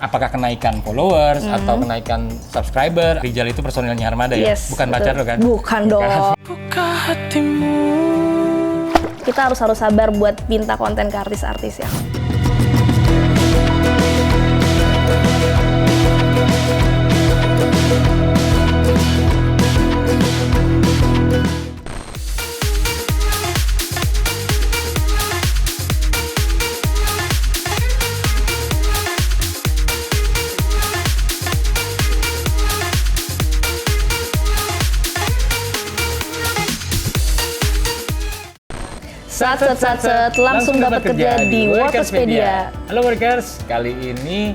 apakah kenaikan followers atau kenaikan subscriber. Rizal itu personilnya Armada ya? Yes, Bukan betul. pacar lo kan? Bukan dong. Kita harus sabar buat minta konten ke artis-artis ya. Sat, langsung dapat kerja di Workerspedia. Halo Workers, kali ini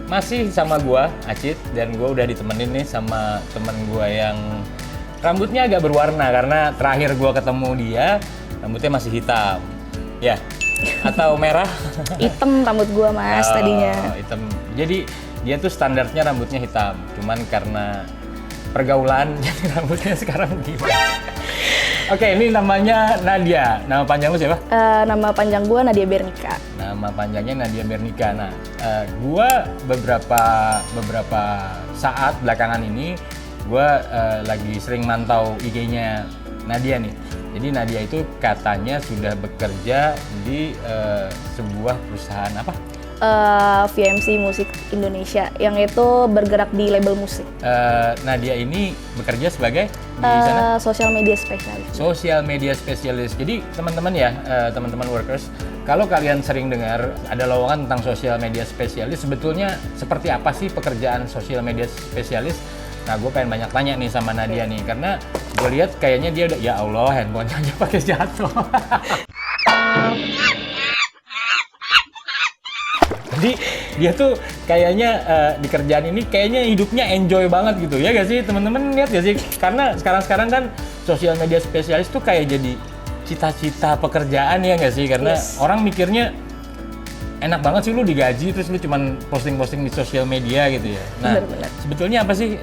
masih sama gua Acit dan gua udah ditemenin nih sama temen gua yang rambutnya agak berwarna karena terakhir gua ketemu dia rambutnya masih hitam. Ya. Atau merah? Hitam rambut gua mas tadinya. Hitam. Jadi dia tuh standarnya rambutnya hitam, cuman karena pergaulan jadi rambutnya sekarang gila. Oke, ini namanya Nadia. Nama panjang lu siapa? Nama panjang gua Nadia Bernika. Nama panjangnya Nadia Bernika. Nah, gua beberapa saat belakangan ini gua lagi sering mantau IG-nya Nadia nih. Jadi Nadia itu katanya sudah bekerja di sebuah perusahaan apa? VMC Musik Indonesia yang itu bergerak di label musik. Nadia ini bekerja sebagai di sana Social media spesialis. Social media spesialis. Jadi teman-teman ya, teman-teman Workers, kalau kalian sering dengar ada lowongan tentang social media spesialis, sebetulnya seperti apa sih pekerjaan social media spesialis? Nah, gue pengen banyak tanya nih sama Nadia nih, karena gue lihat kayaknya dia udah, ya Allah, handphonenya aja pakai jatuh. Jadi dia tuh kayaknya di kerjaan ini kayaknya hidupnya enjoy banget gitu ya gak sih teman-teman, lihat gak sih? Karena sekarang kan sosial media spesialis tuh kayak jadi cita-cita pekerjaan ya gak sih? Karena orang mikirnya enak banget sih lu digaji terus lu cuman posting-posting di sosial media gitu ya. Nah, Bener-bener. sebetulnya apa sih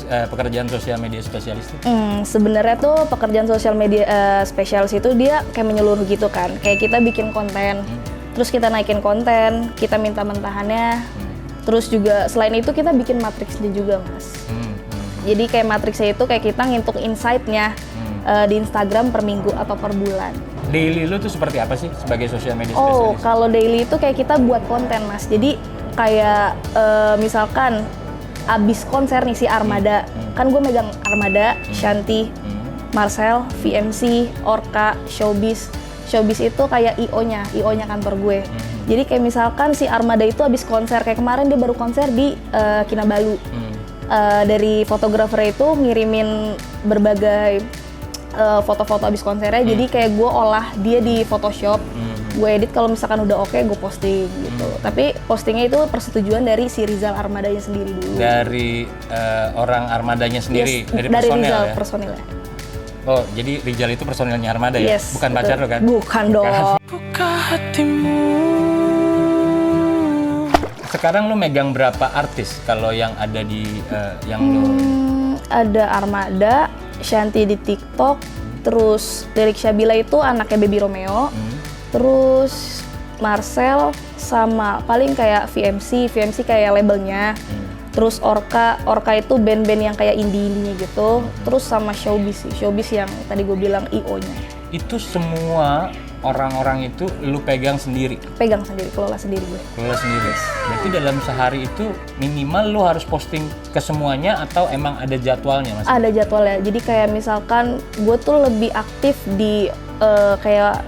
pekerjaan sosial media spesialis itu? Sebenarnya tuh pekerjaan sosial media spesialis itu dia kayak menyeluruh gitu kan. Kayak kita bikin konten, terus kita naikin konten, kita minta mentahannya. Terus juga selain itu kita bikin matriksnya juga mas. Jadi kayak matriksnya itu kayak kita ngintuk insight-nya di Instagram per minggu atau per bulan. Daily lu tuh seperti apa sih sebagai sosial media Oh, spesialis? kalau daily itu kayak kita buat konten mas. Jadi kayak misalkan abis konser nih si Armada, kan gue megang Armada, Shanty, Marcel, VMC, Orka, Showbiz. Showbiz itu kayak IO-nya kantor gue. Jadi kayak misalkan si Armada itu abis konser, kayak kemarin dia baru konser di Kinabalu. Dari fotografer itu ngirimin berbagai foto-foto abis konsernya, jadi kayak gue olah dia di Photoshop, gue edit kalau misalkan udah oke, gue posting gitu. Tapi postingnya itu persetujuan dari si Rizal Armadanya sendiri dulu. Dari orang Armadanya sendiri, Yes, dari dari personel Rizal ya? personilnya. Oh, jadi Rizal itu personilnya Armada ya? Yes, Bukan betul. pacar lo kan? Bukan dong. Sekarang lu megang berapa artis kalau yang ada di yang lu? Ada Armada, Shanty di TikTok, terus Lirik Syabila itu anaknya Baby Romeo, terus Marcel sama paling kayak VMC kayak labelnya, terus Orka itu band-band yang kayak indie-indienya gitu, terus sama Showbiz yang tadi gue bilang IO-nya. Itu semua orang-orang itu lu pegang sendiri? Pegang sendiri, kelola sendiri gue. Kelola sendiri. Berarti dalam sehari itu minimal lu harus posting ke semuanya atau emang ada jadwalnya mas? Ada jadwalnya, jadi kayak misalkan gue tuh lebih aktif di kayak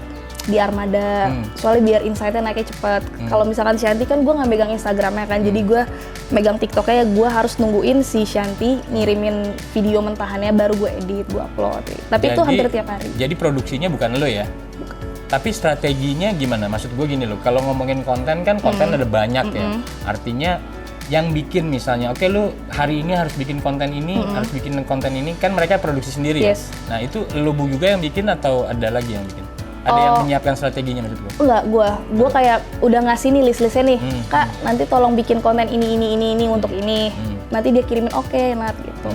di Armada, soalnya biar insight-nya naiknya cepat. Kalau misalkan Shanty kan gue nggak megang Instagramnya kan, jadi gue megang TikToknya, gue harus nungguin si Shanty ngirimin video mentahannya baru gue edit, gue upload. Tapi itu hampir tiap hari. Jadi produksinya bukan lo ya? Tapi strateginya gimana? Maksud gue gini loh, kalau ngomongin konten kan konten ada banyak ya. Artinya yang bikin misalnya, oke lu hari ini harus bikin konten ini, harus bikin konten ini, kan mereka produksi sendiri ya? Nah itu lu juga yang bikin atau ada lagi yang bikin? Ada yang menyiapkan strateginya maksud gue? Enggak, gue kayak udah ngasih nih list-listnya nih, Kak nanti tolong bikin konten ini untuk ini, nanti dia kirimin Nat gitu.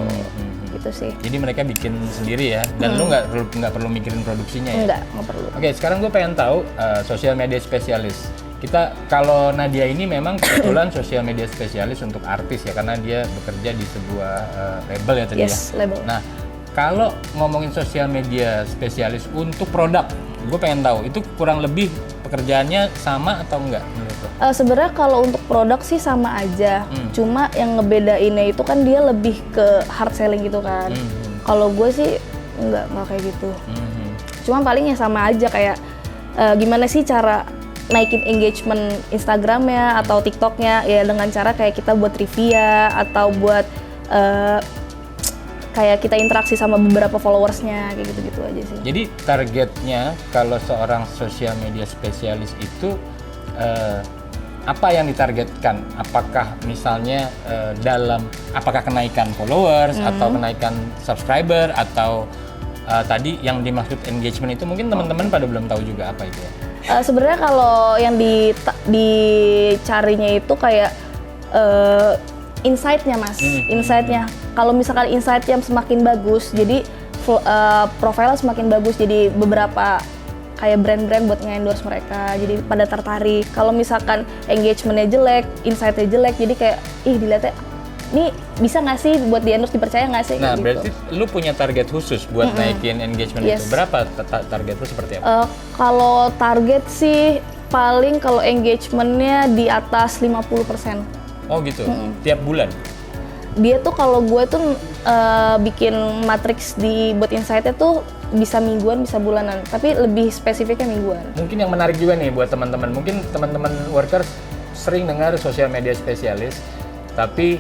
Gitu sih. Jadi mereka bikin sendiri ya, dan lu nggak perlu mikirin produksinya ya? Nggak perlu. Oke, sekarang gue pengen tahu sosial media spesialis kita kalau Nadia ini memang kebetulan sosial media spesialis untuk artis ya, karena dia bekerja di sebuah label ya tadi Yes, ya. label. Nah, kalau ngomongin sosial media spesialis untuk produk, gue pengen tahu itu kurang lebih pekerjaannya sama atau enggak menurut lo? Sebenarnya kalau untuk produk sih sama aja, cuma yang ngebedainnya itu kan dia lebih ke hard selling gitu kan. Kalau gue sih nggak kayak gitu. Cuma palingnya sama aja kayak gimana sih cara naikin engagement Instagramnya atau TikToknya ya dengan cara kayak kita buat trivia atau buat kayak kita interaksi sama beberapa followersnya kayak gitu-gitu aja sih. Jadi targetnya kalau seorang sosial media spesialis itu apa yang ditargetkan? Apakah misalnya apakah kenaikan followers atau kenaikan subscriber atau tadi yang dimaksud engagement itu mungkin teman-teman pada belum tahu juga apa itu ya? Sebenarnya kalau yang dicarinya itu kayak insight-nya mas, insight-nya. Kalau misalkan insight-nya semakin bagus, jadi profilnya semakin bagus, jadi beberapa kayak brand-brand buat nge-endorse mereka, jadi pada tertarik. Kalau misalkan engagement-nya jelek, insight-nya jelek, jadi kayak dilihatnya ini bisa nggak sih buat di-endorse, dipercaya nggak sih? Nah, gitu. berarti lu punya target khusus buat naikin engagement itu. Berapa target lu seperti apa? Kalau target sih paling kalau engagementnya di atas 50%. Oh gitu, tiap bulan? Dia tuh kalau gue tuh bikin matriks buat insight-nya tuh bisa mingguan, bisa bulanan, tapi lebih spesifiknya mingguan. Mungkin yang menarik juga nih buat teman-teman, mungkin teman-teman workers sering dengar sosial media spesialis, tapi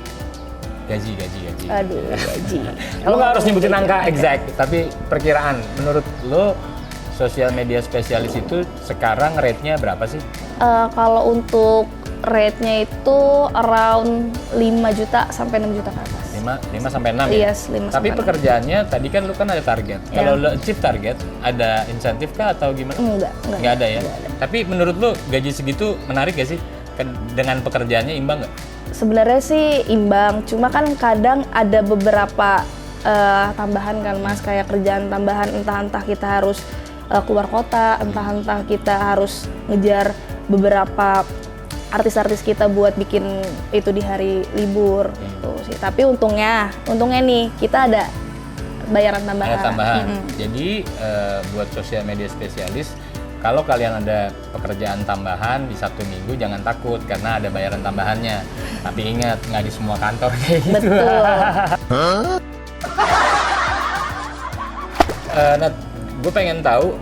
gaji. Aduh, gaji. Lo nggak harus nyebutin angka exact, tapi perkiraan. Menurut lo sosial media spesialis itu sekarang rate-nya berapa sih? Kalau untuk rate-nya itu around 5 juta sampai 6 juta ke atas. 5 sampai 6 ya? Yes, 5 Tapi sampai 6. pekerjaannya tadi kan lo kan ada target. Kalau lo achieve target, ada insentif kah atau gimana? Nggak ada ya? Nggak ada. Tapi menurut lo gaji segitu menarik gak sih? Dengan pekerjaannya imbang nggak? Sebenarnya sih imbang, cuma kan kadang ada beberapa tambahan kan mas, kayak kerjaan tambahan, entah kita harus keluar kota, entah kita harus ngejar beberapa artis-artis kita buat bikin itu di hari libur gitu sih. Tapi untungnya nih kita ada bayaran tambahan. Ada tambahan. Jadi buat sosial media spesialis, kalau kalian ada pekerjaan tambahan di Sabtu Minggu jangan takut karena ada bayaran tambahannya. Tapi ingat, nggak di semua kantor kayak gitu. Betul. Nat, gue pengen tahu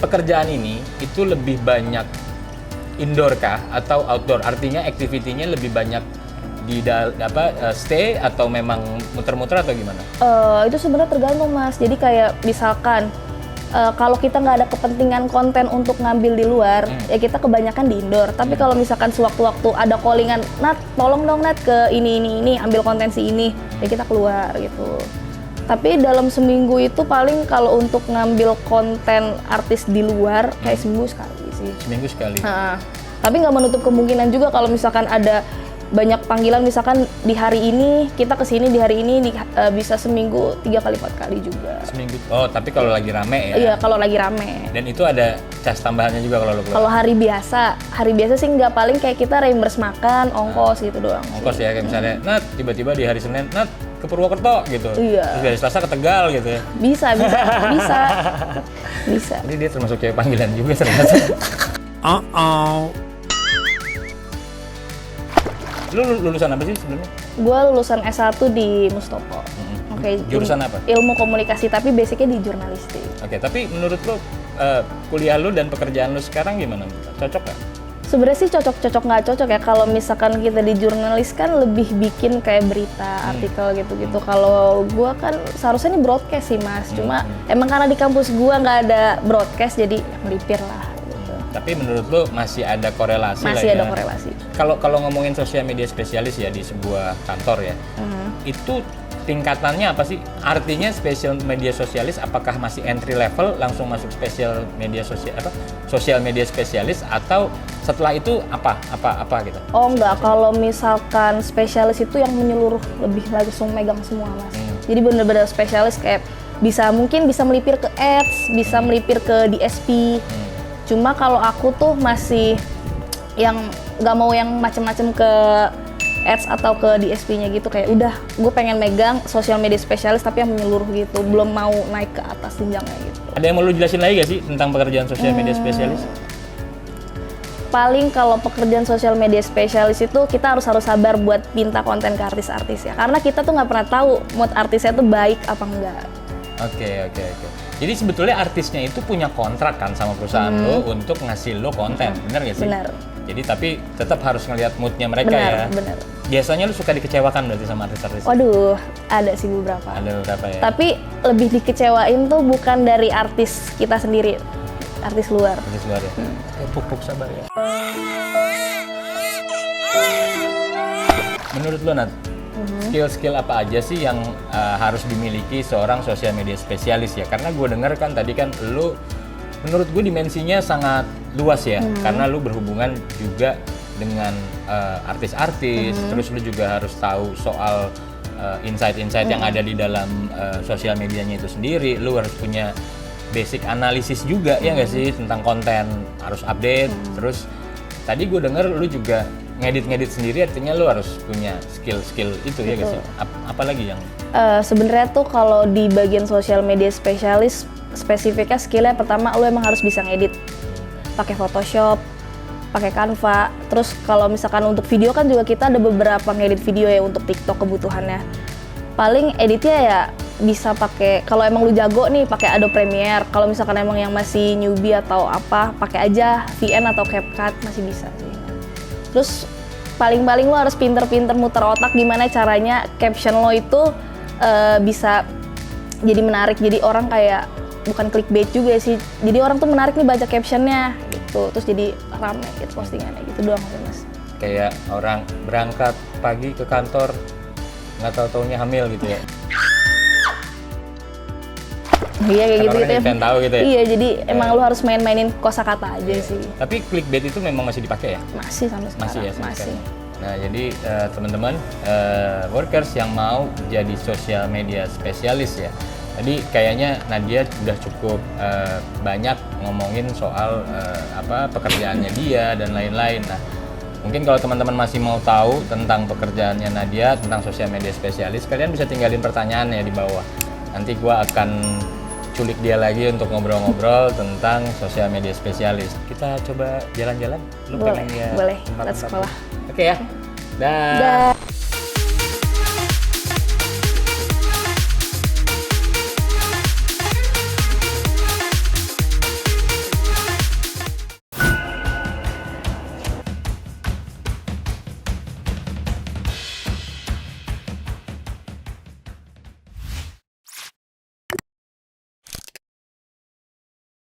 pekerjaan ini itu lebih banyak indoor kah atau outdoor? Artinya activity-nya lebih banyak di stay atau memang muter-muter atau gimana? Itu sebenarnya tergantung mas. Jadi kayak misalkan kalau kita nggak ada kepentingan konten untuk ngambil di luar, ya kita kebanyakan di indoor. Tapi kalau misalkan sewaktu-waktu ada callingan, Nat, tolong dong Nat ke ini, ambil konten si ini, ya kita keluar gitu. Tapi dalam seminggu itu paling kalau untuk ngambil konten artis di luar kayak seminggu sekali sih. Seminggu sekali. Tapi nggak menutup kemungkinan juga kalau misalkan ada banyak panggilan, misalkan di hari ini kita kesini, di hari ini bisa seminggu 3 kali 4 kali juga. Seminggu. Oh, tapi kalau lagi rame ya? Iya, kalau lagi rame. Dan itu ada cas tambahannya juga kalau lo keluar? Kalau hari biasa sih nggak, paling kayak kita reimburse makan, ongkos gitu doang. Ongkos ya, kayak misalnya, Nat, tiba-tiba di hari Senin, Nat, ke Purwokerto gitu. Iya. Terus dari Selasa ke Tegal gitu ya? Bisa. Ini dia termasuk cewek panggilan juga ternyata. Lu lulusan apa sih sebelumnya? Gue lulusan S1 di Mustopo. Jurusan apa? Ilmu komunikasi, tapi basicnya di jurnalistik. Oke, tapi menurut lu kuliah lu dan pekerjaan lu sekarang gimana? Cocok gak? Sebenarnya sih cocok nggak cocok ya. Kalau misalkan kita di jurnalis kan lebih bikin kayak berita, artikel gitu-gitu. Kalau gue kan seharusnya ini broadcast sih mas. Cuma emang karena di kampus gue nggak ada broadcast, jadi melipir lah. Gitu. Tapi menurut lu masih ada korelasi lah ya? Masih ada korelasi. Kalau ngomongin sosial media spesialis ya di sebuah kantor ya, itu tingkatannya apa sih? Artinya special media sosialis apakah masih entry level langsung masuk sosial media spesialis atau setelah itu apa gitu? Oh enggak, kalau misalkan spesialis itu yang menyeluruh, lebih langsung megang semua mas. Jadi benar-benar spesialis kayak mungkin bisa melipir ke ads, bisa melipir ke DSP. Cuma kalau aku tuh masih yang nggak mau yang macem-macem ke ads atau ke DSP-nya gitu, kayak udah gue pengen megang sosial media spesialis tapi yang menyeluruh gitu, belum mau naik ke atas jenjangnya gitu. Ada yang mau lu jelasin lagi gak sih tentang pekerjaan sosial media spesialis? Paling kalau pekerjaan sosial media spesialis itu kita harus sabar buat minta konten ke artis-artis ya, karena kita tuh nggak pernah tahu mood artisnya tuh baik apa enggak. Oke. Jadi sebetulnya artisnya itu punya kontrak kan sama perusahaan lo untuk ngasih lo konten, bener gak sih? Bener. Jadi tapi tetap harus ngelihat moodnya mereka ya. Bener. Biasanya lu suka dikecewakan berarti sama artis-artis? Waduh, ada sih beberapa. Ada beberapa ya. Tapi lebih dikecewain tuh bukan dari artis kita sendiri, artis luar. Artis luar ya. Puk sabar ya. Menurut lo Nat, skill-skill apa aja sih yang harus dimiliki seorang sosial media spesialis ya? Karena gue denger kan tadi kan lu, menurut gue dimensinya sangat luas ya, karena lu berhubungan juga dengan artis-artis, terus lu juga harus tahu soal insight-insight yang ada di dalam sosial medianya itu sendiri. Lu harus punya basic analisis juga ya nggak sih tentang konten, harus update. Terus tadi gue denger lu juga ngedit sendiri, artinya lu harus punya skill itu ya nggak sih? Apalagi yang Sebenarnya tuh kalau di bagian sosial media spesialis, spesifiknya skillnya pertama lu emang harus bisa ngedit pakai Photoshop, pakai Canva. Terus kalau misalkan untuk video kan juga kita ada beberapa ngedit video ya untuk TikTok kebutuhannya. Paling editnya ya bisa pakai, kalau emang lu jago nih pakai Adobe Premiere. Kalau misalkan emang yang masih newbie atau apa, pakai aja VN atau CapCut, masih bisa sih. Terus paling-paling lo harus pinter-pinter muter otak gimana caranya caption lo itu bisa jadi menarik, jadi orang kayak bukan clickbait juga sih, jadi orang tuh menarik nih baca captionnya gitu, terus jadi rame gitu postingannya gitu doang sih Mas. kayak orang berangkat pagi ke kantor nggak tahu-taunya hamil gitu ya? Iya kayak Kan gitu orang ya. pengen tahu gitu ya? Iya, jadi emang lo harus main-mainin kosakata aja sih. Tapi clickbait itu memang masih dipakai ya? Masih sampai sekarang. Masih ya? sampai Masih. sekarang. Nah jadi teman-teman workers yang mau jadi sosial media spesialis ya, tadi kayaknya Nadia udah cukup banyak ngomongin soal pekerjaannya dia dan lain-lain. Nah mungkin kalau teman-teman masih mau tahu tentang pekerjaannya Nadia, tentang sosial media spesialis, kalian bisa tinggalin pertanyaannya di bawah. Nanti gua akan culik dia lagi untuk ngobrol-ngobrol tentang sosial media spesialis. Kita coba jalan-jalan. Lu Boleh, pengen lihat boleh. tempat-tempat Let's sekolah. Oke ya. Dah. Dah.